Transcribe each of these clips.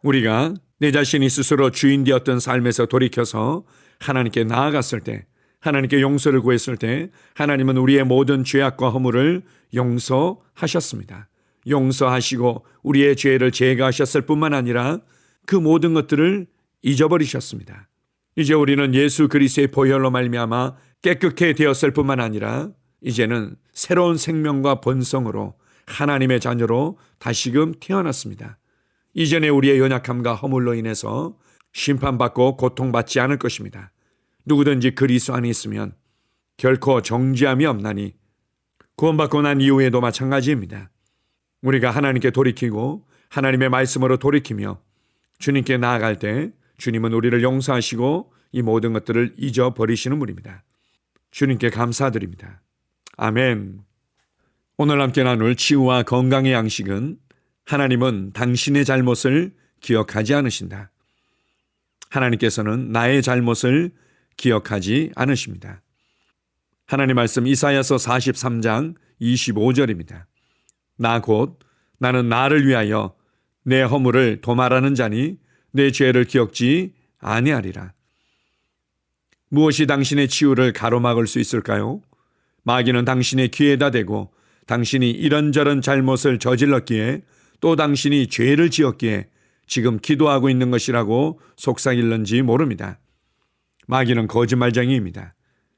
우리가 내 자신이 스스로 주인 되었던 삶에서 돌이켜서 하나님께 나아갔을 때, 하나님께 용서를 구했을 때 하나님은 우리의 모든 죄악과 허물을 용서하셨습니다. 용서하시고 우리의 죄를 제거하셨을 뿐만 아니라 그 모든 것들을 잊어버리셨습니다. 이제 우리는 예수 그리스도의 보혈로 말미암아 깨끗게 되었을 뿐만 아니라 이제는 새로운 생명과 본성으로 하나님의 자녀로 다시금 태어났습니다. 이전에 우리의 연약함과 허물로 인해서 심판받고 고통받지 않을 것입니다. 누구든지 그리스도 안에 있으면 결코 정죄함이 없나니, 구원받고 난 이후에도 마찬가지입니다. 우리가 하나님께 돌이키고 하나님의 말씀으로 돌이키며 주님께 나아갈 때 주님은 우리를 용서하시고 이 모든 것들을 잊어버리시는 분입니다. 주님께 감사드립니다. 아멘. 오늘 함께 나눌 치유와 건강의 양식은 하나님은 당신의 잘못을 기억하지 않으신다. 하나님께서는 나의 잘못을 기억하지 않으십니다. 하나님 말씀 이사야서 43장 25절입니다. 나 곧 나는 나를 위하여 내 허물을 도말하는 자니 내 죄를 기억지 아니하리라. 무엇이 당신의 치유를 가로막을 수 있을까요? 마귀는 당신의 귀에다 대고 당신이 이런저런 잘못을 저질렀기에 또 당신이 죄를 지었기에 지금 기도하고 있는 것이라고 속삭일는지 모릅니다. 마귀는 거짓말쟁이입니다.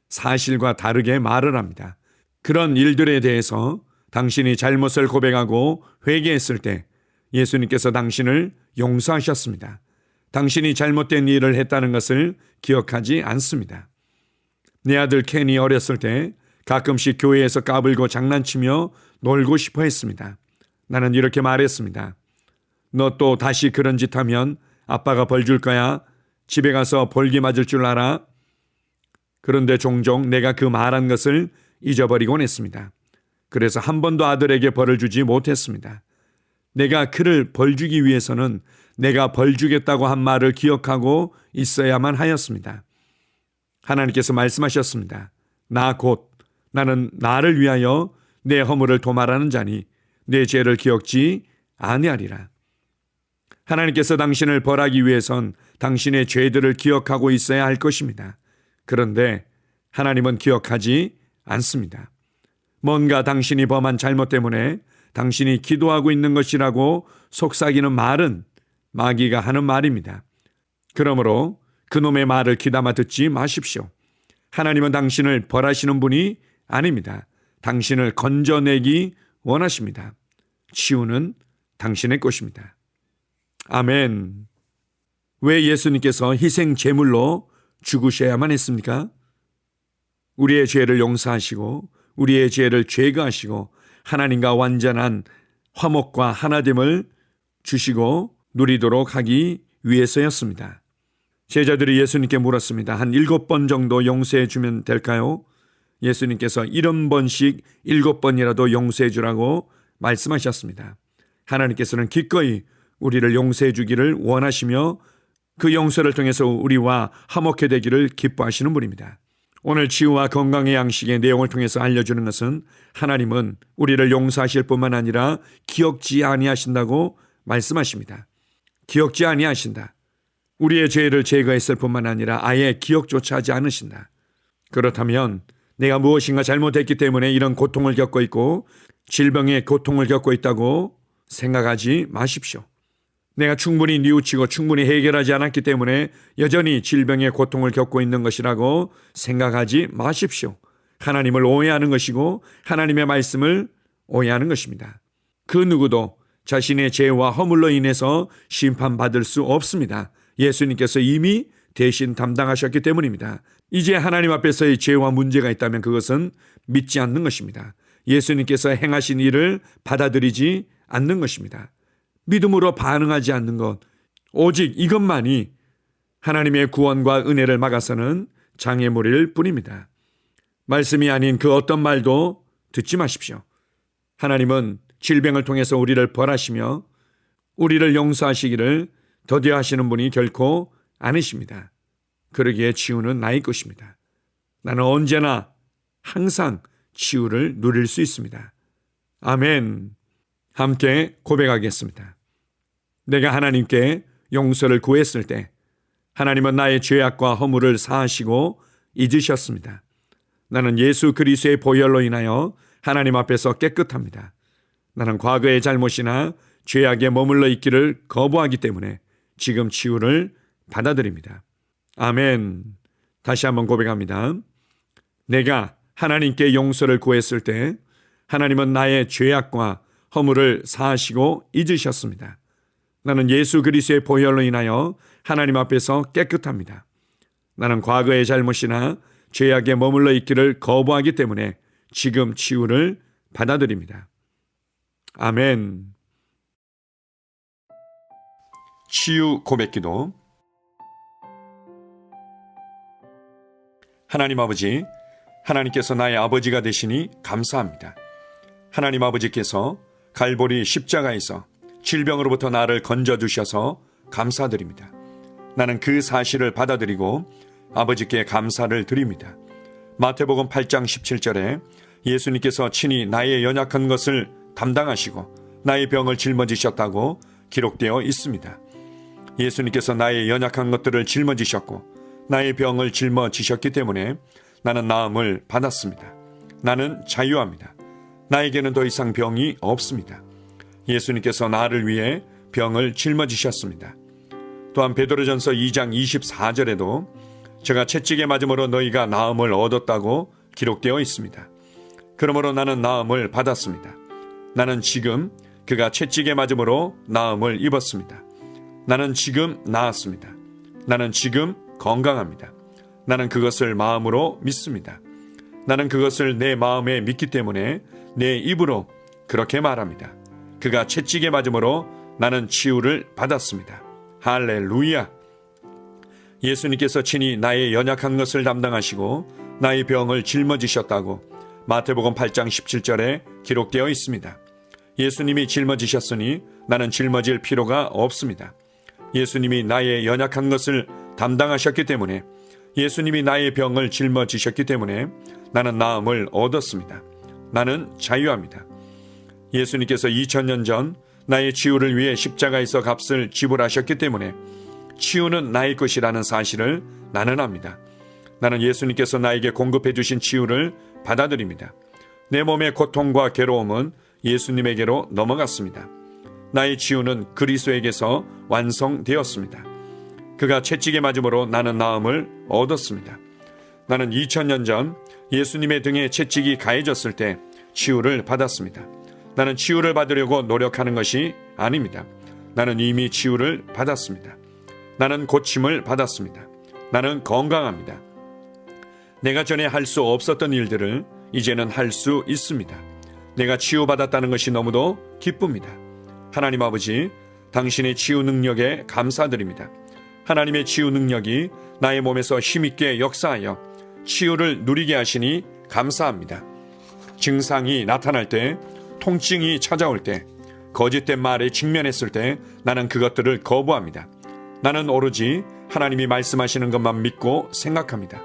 사실과 다르게 말을 합니다. 그런 일들에 대해서 당신이 잘못을 고백하고 회개했을 때 예수님께서 당신을 용서하셨습니다. 당신이 잘못된 일을 했다는 것을 기억하지 않습니다. 내 아들 켄이 어렸을 때 가끔씩 교회에서 까불고 장난치며 놀고 싶어 했습니다. 나는 이렇게 말했습니다. 너 또 다시 그런 짓 하면 아빠가 벌 줄 거야. 집에 가서 벌기 맞을 줄 알아. 그런데 종종 내가 그 말한 것을 잊어버리곤 했습니다. 그래서 한 번도 아들에게 벌을 주지 못했습니다. 내가 그를 벌 주기 위해서는 내가 벌 주겠다고 한 말을 기억하고 있어야만 하였습니다. 하나님께서 말씀하셨습니다. 나 곧 나는 나를 위하여 내 허물을 도말하는 자니 내 죄를 기억지 아니하리라. 하나님께서 당신을 벌하기 위해선 당신의 죄들을 기억하고 있어야 할 것입니다. 그런데 하나님은 기억하지 않습니다. 뭔가 당신이 범한 잘못 때문에 당신이 기도하고 있는 것이라고 속삭이는 말은 마귀가 하는 말입니다. 그러므로 그놈의 말을 귀담아 듣지 마십시오. 하나님은 당신을 벌하시는 분이 아닙니다. 당신을 건져내기 원하십니다. 치유는 당신의 것입니다. 아멘. 왜 예수님께서 희생 제물로 죽으셔야만 했습니까? 우리의 죄를 용서하시고 우리의 죄를 제거하시고 하나님과 완전한 화목과 하나됨을 주시고 누리도록 하기 위해서였습니다. 제자들이 예수님께 물었습니다. 한 7번 정도 용서해 주면 될까요? 예수님께서 70번씩 7번이라도 용서해 주라고 말씀하셨습니다. 하나님께서는 기꺼이 우리를 용서해 주기를 원하시며 그 용서를 통해서 우리와 화목해 되기를 기뻐하시는 분입니다. 오늘 치유와 건강의 양식의 내용을 통해서 알려주는 것은 하나님은 우리를 용서하실 뿐만 아니라 기억지 아니하신다고 말씀하십니다. 기억지 아니하신다. 우리의 죄를 제거했을 뿐만 아니라 아예 기억조차 하지 않으신다. 그렇다면 내가 무엇인가 잘못했기 때문에 이런 고통을 겪고 있고 질병의 고통을 겪고 있다고 생각하지 마십시오. 내가 충분히 뉘우치고 충분히 해결하지 않았기 때문에 여전히 질병의 고통을 겪고 있는 것이라고 생각하지 마십시오. 하나님을 오해하는 것이고 하나님의 말씀을 오해하는 것입니다. 그 누구도 자신의 죄와 허물로 인해서 심판받을 수 없습니다. 예수님께서 이미 대신 담당하셨기 때문입니다. 이제 하나님 앞에서의 죄와 문제가 있다면 그것은 믿지 않는 것입니다. 예수님께서 행하신 일을 받아들이지 않는 것입니다. 믿음으로 반응하지 않는 것, 오직 이것만이 하나님의 구원과 은혜를 막아서는 장애물일 뿐입니다. 말씀이 아닌 그 어떤 말도 듣지 마십시오. 하나님은 질병을 통해서 우리를 벌하시며 우리를 용서하시기를 더디하시는 분이 결코 아니십니다. 그러기에 치유는 나의 것입니다. 나는 언제나 항상 치유를 누릴 수 있습니다. 아멘. 함께 고백하겠습니다. 내가 하나님께 용서를 구했을 때 하나님은 나의 죄악과 허물을 사하시고 잊으셨습니다. 나는 예수 그리스도의 보혈로 인하여 하나님 앞에서 깨끗합니다. 나는 과거의 잘못이나 죄악에 머물러 있기를 거부하기 때문에 지금 치유를 받아들입니다. 아멘. 다시 한번 고백합니다. 내가 하나님께 용서를 구했을 때 하나님은 나의 죄악과 허물을 사하시고 잊으셨습니다. 나는 예수 그리스도의 보혈로 인하여 하나님 앞에서 깨끗합니다. 나는 과거의 잘못이나 죄악에 머물러 있기를 거부하기 때문에 지금 치유를 받아들입니다. 아멘. 치유 고백기도. 하나님 아버지, 하나님께서 나의 아버지가 되시니 감사합니다. 하나님 아버지께서 갈보리 십자가에서 질병으로부터 나를 건져주셔서 감사드립니다. 나는 그 사실을 받아들이고 아버지께 감사를 드립니다. 마태복음 8장 17절에 예수님께서 친히 나의 연약한 것을 담당하시고 나의 병을 짊어지셨다고 기록되어 있습니다. 예수님께서 나의 연약한 것들을 짊어지셨고 나의 병을 짊어지셨기 때문에 나는 나음을 받았습니다. 나는 자유합니다. 나에게는 더 이상 병이 없습니다. 예수님께서 나를 위해 병을 짊어지셨습니다. 또한 베드로전서 2장 24절에도 제가 채찍에 맞음으로 너희가 나음을 얻었다고 기록되어 있습니다. 그러므로 나는 나음을 받았습니다. 나는 지금 그가 채찍에 맞음으로 나음을 입었습니다. 나는 지금 나았습니다. 나는 지금 건강합니다. 나는 그것을 마음으로 믿습니다. 나는 그것을 내 마음에 믿기 때문에 내 입으로 그렇게 말합니다. 그가 채찍에 맞음으로 나는 치유를 받았습니다. 할렐루야! 예수님께서 친히 나의 연약한 것을 담당하시고 나의 병을 짊어지셨다고 마태복음 8장 17절에 기록되어 있습니다. 예수님이 짊어지셨으니 나는 짊어질 필요가 없습니다. 예수님이 나의 연약한 것을 담당하셨기 때문에, 예수님이 나의 병을 짊어지셨기 때문에 나는 나음을 얻었습니다. 나는 자유합니다. 예수님께서 2000년 전 나의 치유를 위해 십자가에서 값을 지불하셨기 때문에 치유는 나의 것이라는 사실을 나는 압니다. 나는 예수님께서 나에게 공급해 주신 치유를 받아들입니다. 내 몸의 고통과 괴로움은 예수님에게로 넘어갔습니다. 나의 치유는 그리스도에게서 완성되었습니다. 그가 채찍에 맞음으로 나는 나음을 얻었습니다. 나는 2000년 전 예수님의 등에 채찍이 가해졌을 때 치유를 받았습니다. 나는 치유를 받으려고 노력하는 것이 아닙니다. 나는 이미 치유를 받았습니다. 나는 고침을 받았습니다. 나는 건강합니다. 내가 전에 할 수 없었던 일들을 이제는 할 수 있습니다. 내가 치유받았다는 것이 너무도 기쁩니다. 하나님 아버지, 당신의 치유 능력에 감사드립니다. 하나님의 치유 능력이 나의 몸에서 힘있게 역사하여 치유를 누리게 하시니 감사합니다. 증상이 나타날 때, 통증이 찾아올 때, 거짓된 말에 직면했을 때 나는 그것들을 거부합니다. 나는 오로지 하나님이 말씀하시는 것만 믿고 생각합니다.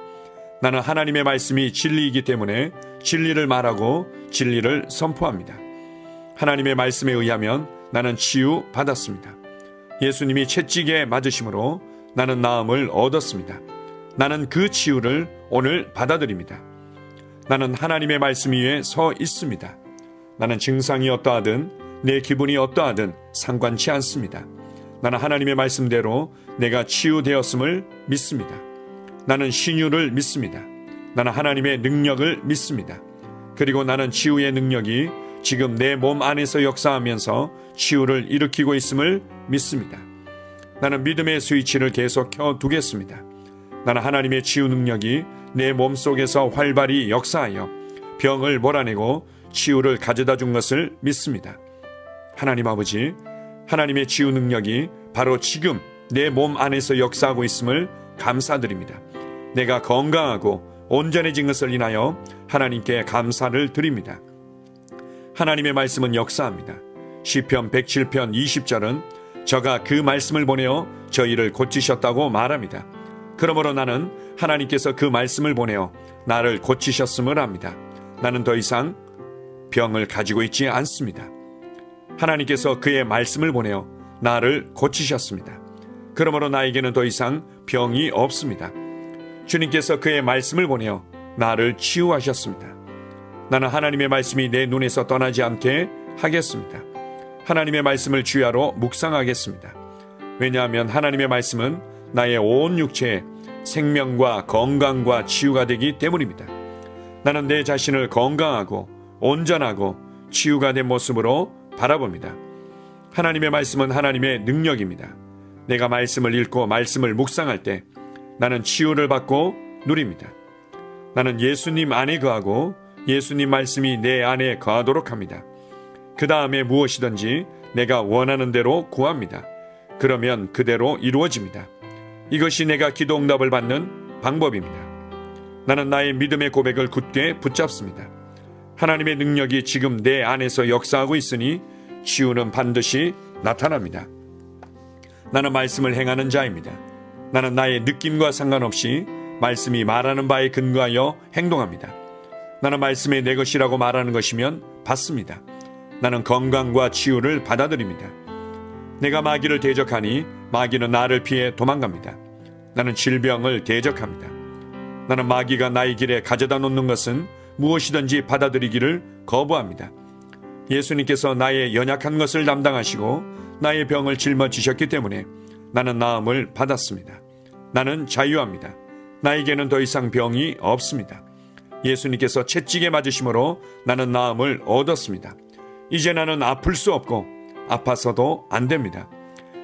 나는 하나님의 말씀이 진리이기 때문에 진리를 말하고 진리를 선포합니다. 하나님의 말씀에 의하면 나는 치유 받았습니다. 예수님이 채찍에 맞으심으로 나는 나음을 얻었습니다. 나는 그 치유를 오늘 받아들입니다. 나는 하나님의 말씀 위에 서 있습니다. 나는 증상이 어떠하든 내 기분이 어떠하든 상관치 않습니다. 나는 하나님의 말씀대로 내가 치유되었음을 믿습니다. 나는 신유를 믿습니다. 나는 하나님의 능력을 믿습니다. 그리고 나는 치유의 능력이 지금 내 몸 안에서 역사하면서 치유를 일으키고 있음을 믿습니다. 나는 믿음의 스위치를 계속 켜두겠습니다. 나는 하나님의 치유 능력이 내 몸 속에서 활발히 역사하여 병을 몰아내고 치유를 가져다 준 것을 믿습니다. 하나님 아버지, 하나님의 치유 능력이 바로 지금 내 몸 안에서 역사하고 있음을 감사드립니다. 내가 건강하고 온전해진 것을 인하여 하나님께 감사를 드립니다. 하나님의 말씀은 역사합니다. 시편 107편 20절은 저가 그 말씀을 보내어 저희를 고치셨다고 말합니다. 그러므로 나는 하나님께서 그 말씀을 보내어 나를 고치셨음을 압니다. 나는 더 이상 병을 가지고 있지 않습니다. 하나님께서 그의 말씀을 보내어 나를 고치셨습니다. 그러므로 나에게는 더 이상 병이 없습니다. 주님께서 그의 말씀을 보내어 나를 치유하셨습니다. 나는 하나님의 말씀이 내 눈에서 떠나지 않게 하겠습니다. 하나님의 말씀을 주야로 묵상하겠습니다. 왜냐하면 하나님의 말씀은 나의 온 육체에 생명과 건강과 치유가 되기 때문입니다. 나는 내 자신을 건강하고 온전하고 치유가 된 모습으로 바라봅니다. 하나님의 말씀은 하나님의 능력입니다. 내가 말씀을 읽고 말씀을 묵상할 때 나는 치유를 받고 누립니다. 나는 예수님 안에 거하고 예수님 말씀이 내 안에 거하도록 합니다. 그 다음에 무엇이든지 내가 원하는 대로 구합니다. 그러면 그대로 이루어집니다. 이것이 내가 기도 응답을 받는 방법입니다. 나는 나의 믿음의 고백을 굳게 붙잡습니다. 하나님의 능력이 지금 내 안에서 역사하고 있으니 치유는 반드시 나타납니다. 나는 말씀을 행하는 자입니다. 나는 나의 느낌과 상관없이 말씀이 말하는 바에 근거하여 행동합니다. 나는 말씀이 내 것이라고 말하는 것이면 받습니다. 나는 건강과 치유를 받아들입니다. 내가 마귀를 대적하니 마귀는 나를 피해 도망갑니다. 나는 질병을 대적합니다. 나는 마귀가 나의 길에 가져다 놓는 것은 무엇이든지 받아들이기를 거부합니다. 예수님께서 나의 연약한 것을 담당하시고 나의 병을 짊어지셨기 때문에 나는 나음을 받았습니다. 나는 자유합니다. 나에게는 더 이상 병이 없습니다. 예수님께서 채찍에 맞으심으로 나는 나음을 얻었습니다. 이제 나는 아플 수 없고 아파서도 안 됩니다.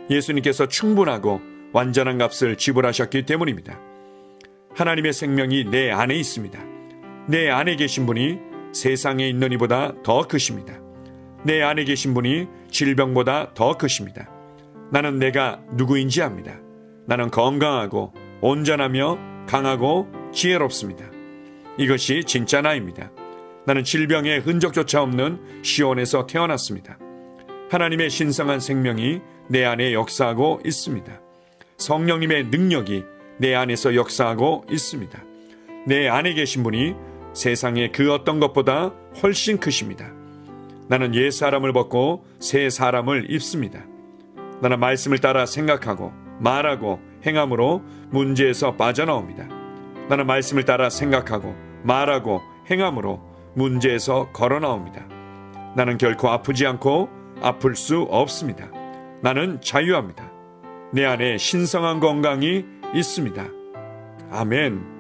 예수님께서 충분하고 완전한 값을 지불하셨기 때문입니다. 하나님의 생명이 내 안에 있습니다. 내 안에 계신 분이 세상에 있는 이보다 더 크십니다. 내 안에 계신 분이 질병보다 더 크십니다. 나는 내가 누구인지 압니다. 나는 건강하고 온전하며 강하고 지혜롭습니다. 이것이 진짜 나입니다. 나는 질병의 흔적조차 없는 시온에서 태어났습니다. 하나님의 신성한 생명이 내 안에 역사하고 있습니다. 성령님의 능력이 내 안에서 역사하고 있습니다. 내 안에 계신 분이 세상의 그 어떤 것보다 훨씬 크십니다. 나는 옛 사람을 벗고 새 사람을 입습니다. 나는 말씀을 따라 생각하고 말하고 행함으로 문제에서 빠져나옵니다. 나는 말씀을 따라 생각하고 말하고 행함으로 문제에서 걸어나옵니다. 나는 결코 아프지 않고 아플 수 없습니다. 나는 자유합니다. 내 안에 신성한 건강이 있습니다. 아멘.